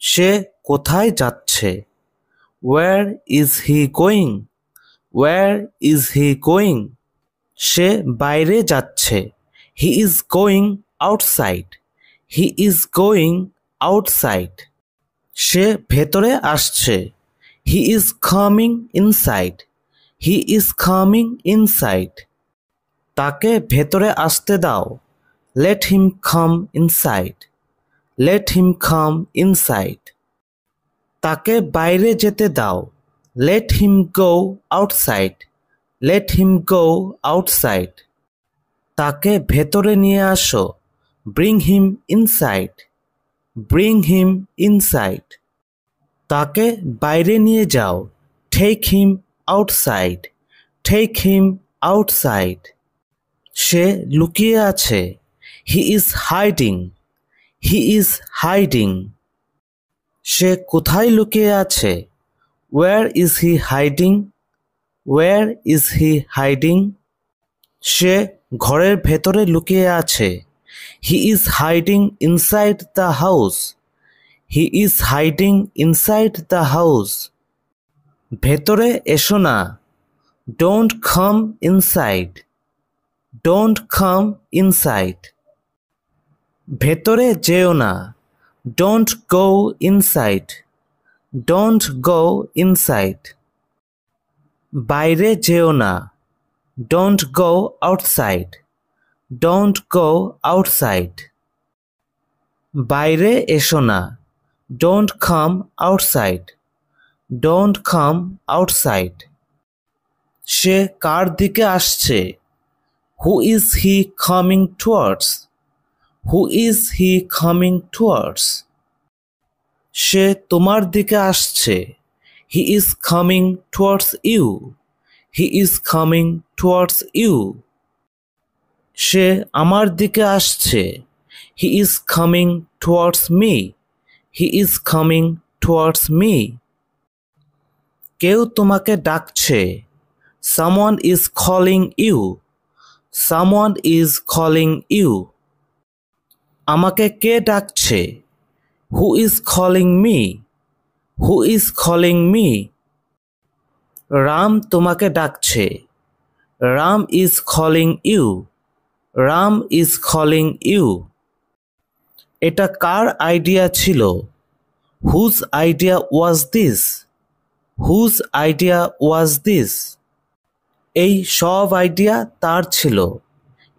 সে কোথায় যাচ্ছে? Where is he going? Where is he going? সে বাইরে যাচ্ছে। He is going outside. He is going outside. সে ভেতরে আসছে। He is coming inside. He is coming inside. তাকে ভেতরে আসতে দাও। Let him come inside. Let him come inside. তাকে বাইরে যেতে দাও। Let him go outside. Let him go outside. তাকে ভেতরে নিয়ে আসো। Bring him inside. Bring him inside. তাকে বাইরে নিয়ে যাও। Take him outside. Take him outside. সে লুকিয়ে আছে। He is hiding. He is hiding. সে কোথায় লুকিয়ে আছে? Where is he hiding? Where is he hiding? সে ঘরের ভেতরে লুকিয়ে আছে। He is hiding inside the house. He is hiding inside the house. ভেতরে এসো না। Don't come inside. Don't come inside. ভেতরে যেও না। Don't go inside. Don't go inside. বাইরে যেও না। Don't go outside. Don't go outside. বাইরে এসো না। Don't come outside. Don't come outside. সে কার দিকে আসছে? Who is he coming towards? Who is he coming towards? সে তোমার দিকে আসছে। He is coming towards you. He is coming towards you. সে আমার দিকে আসছে। He is coming towards me. He is coming towards me. কেউ তোমাকে ডাকছে। Someone is calling you. Someone is calling you. আমাকে কে ডাকছে? Who is calling me? Who is calling me? Ram তোমাকে ডাকছে। Ram is calling you. Ram is calling you. এটা কার idea ছিল? Whose idea was this? Whose idea was this? এই সব idea তার ছিল।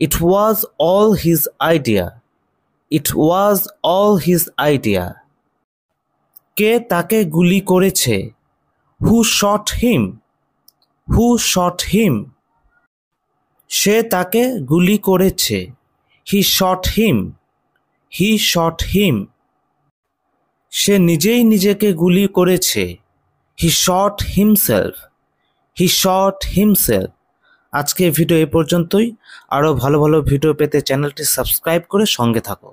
It was all his idea. It was all his idea. কে তাকে গুলি করেছে? Who shot him? Who shot him? সে তাকে গুলি করেছে। He shot him. He shot him. সে নিজেই নিজেকে গুলি করেছে। He shot himself. He shot himself. আজকে ভিডিও এই পর্যন্তই। আরও ভালো ভালো ভিডিও পেতে চ্যানেলটি সাবস্ক্রাইব করে সঙ্গে থাকো।